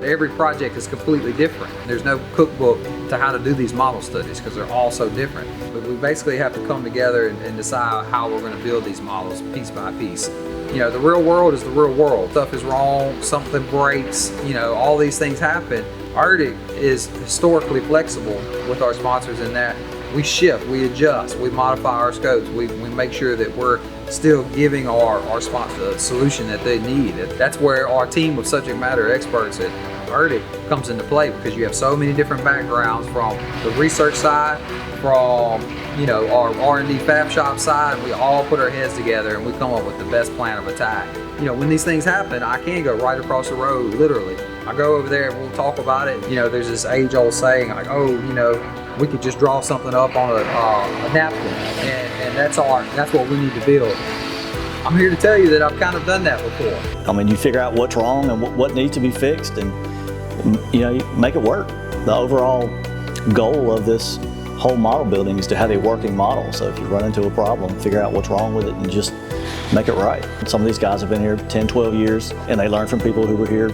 Every project is completely different. There's no cookbook to how to do these model studies because they're all so different. But we basically have to come together and decide how we're going to build these models piece by piece. You know, the real world is the real world. Stuff is wrong, something breaks, you know, all these things happen. R&D is historically flexible with our sponsors in that we shift, we adjust, we modify our scopes, we make sure that we're still giving our sponsor the solution that they need. That's where our team of subject matter experts at R&D comes into play, because you have so many different backgrounds from the research side, from our R&D Fab Shop side, and we all put our heads together and we come up with the best plan of attack. You know, when these things happen, I can go right across the road, literally. I go over there and we'll talk about it. You know, there's this age-old saying like, oh, you know, we could just draw something up on a napkin, and that's what we need to build. I'm here to tell you that I've kind of done that before. I mean, you figure out what's wrong and what needs to be fixed, and you know, you make it work. The overall goal of this whole model building is to have a working model. So if you run into a problem, figure out what's wrong with it and just make it right. Some of these guys have been here 10, 12 years, and they learn from people who were here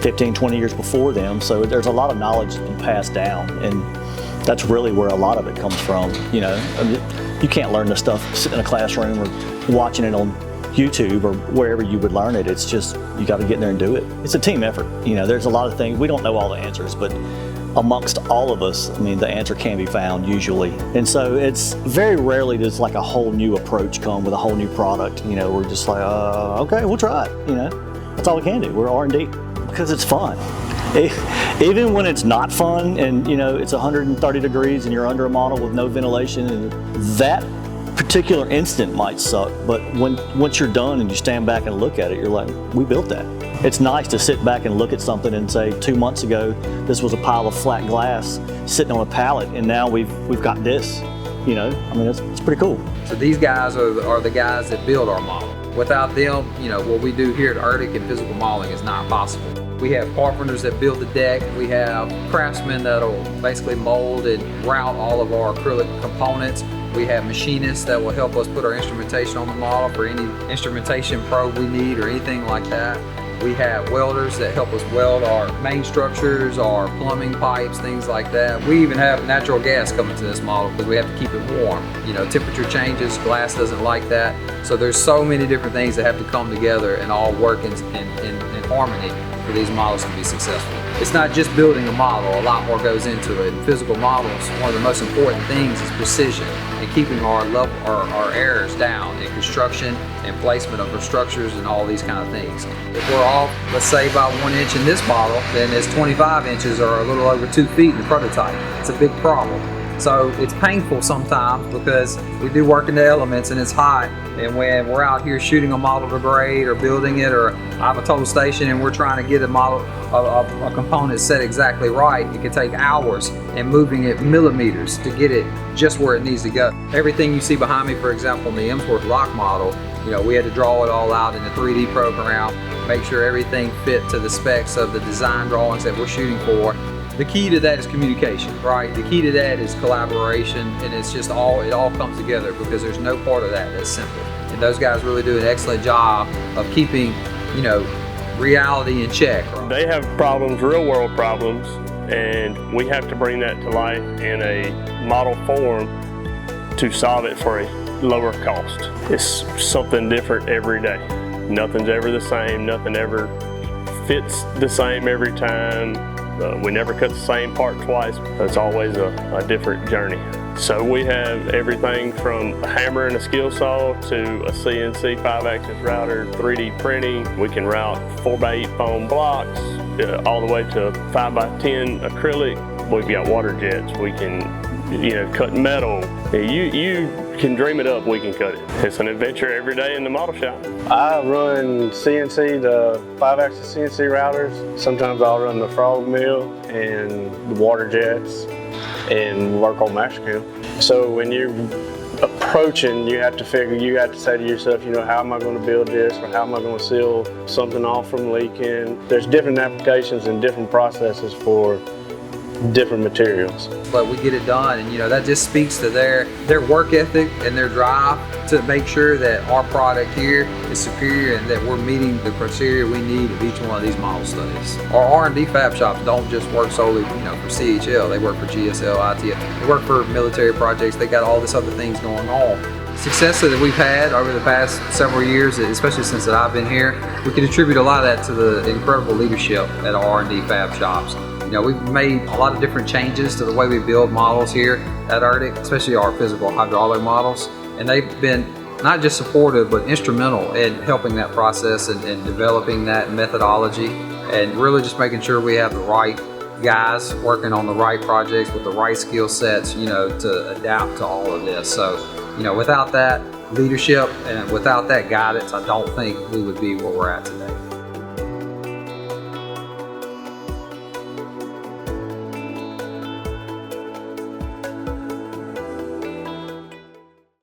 15, 20 years before them. So there's a lot of knowledge that's been passed down, and that's really where a lot of it comes from. You know, you can't learn this stuff sitting in a classroom or watching it on YouTube or wherever you would learn it. It's just, you got to get in there and do it. It's a team effort. You know, there's a lot of things, we don't know all the answers, but amongst all of us, I mean, the answer can be found usually. And so it's very rarely does like a whole new approach come with a whole new product. You know, we're just like, okay, we'll try it. You know, that's all we can do. We're R&D because it's fun. Even when it's not fun and, you know, it's 130 degrees and you're under a model with no ventilation, and that particular instant might suck, but once you're done and you stand back and look at it, you're like, we built that. It's nice to sit back and look at something and say, 2 months ago, this was a pile of flat glass sitting on a pallet, and now we've got this. You know, I mean, it's pretty cool. So these guys are the guys that build our model. Without them, you know, what we do here at ERDC and physical modeling is not possible. We have carpenters that build the deck. We have craftsmen that'll basically mold and route all of our acrylic components. We have machinists that will help us put our instrumentation on the model for any instrumentation probe we need or anything like that. We have welders that help us weld our main structures, our plumbing pipes, things like that. We even have natural gas coming to this model because we have to keep it warm. You know, temperature changes, glass doesn't like that. So there's so many different things that have to come together and all work in harmony for these models to be successful. It's not just building a model, a lot more goes into it. In physical models, one of the most important things is precision and keeping our errors down in construction and placement of our structures and all these kind of things. If we're off, let's say by 1 inch in this model, then it's 25 inches or a little over 2 feet in the prototype. It's a big problem. So it's painful sometimes because we do work in the elements and it's hot, and when we're out here shooting a model to grade or building it, or I have a total station and we're trying to get a model, a component set exactly right, it can take hours and moving it millimeters to get it just where it needs to go. Everything you see behind me, for example, in the Emsworth lock model, you know, we had to draw it all out in the 3D program, make sure everything fit to the specs of the design drawings that we're shooting for. The key to that is communication, right? The key to that is collaboration, and it's just it all comes together because there's no part of that that's simple. And those guys really do an excellent job of keeping, you know, reality in check. Right? They have problems, real world problems, and we have to bring that to life in a model form to solve it for a lower cost. It's something different every day. Nothing's ever the same, nothing ever fits the same every time. We never cut the same part twice. It's always a different journey. So we have everything from a hammer and a skill saw to a CNC 5-axis router, 3D printing. We can route 4x8 foam blocks all the way to 5x10 acrylic. We've got water jets. We can, you know, cut metal. You can dream it up, we can cut it. It's an adventure every day in the model shop. I run CNC, the 5-axis CNC routers. Sometimes I'll run the frog mill and the water jets and work on Mastercam. So when you're approaching, you have to say to yourself, you know, how am I going to build this, or how am I going to seal something off from leaking? There's different applications and different processes for different materials. But we get it done, and that just speaks to their work ethic and their drive to make sure that our product here is superior and that we're meeting the criteria we need of each one of these model studies. Our R&D Fab Shops don't just work solely for CHL. They work for GSL, ITL, they work for military projects. They got all this other things going on. Success that we've had over the past several years, especially since that I've been here, we can attribute a lot of that to the incredible leadership at our R&D Fab Shops. We've made a lot of different changes to the way we build models here at RDIC, especially our physical hydraulic models, and they've been not just supportive but instrumental in helping that process and developing that methodology, and really just making sure we have the right guys working on the right projects with the right skill sets, to adapt to all of this. So, without that leadership and without that guidance, I don't think we would be where we're at today.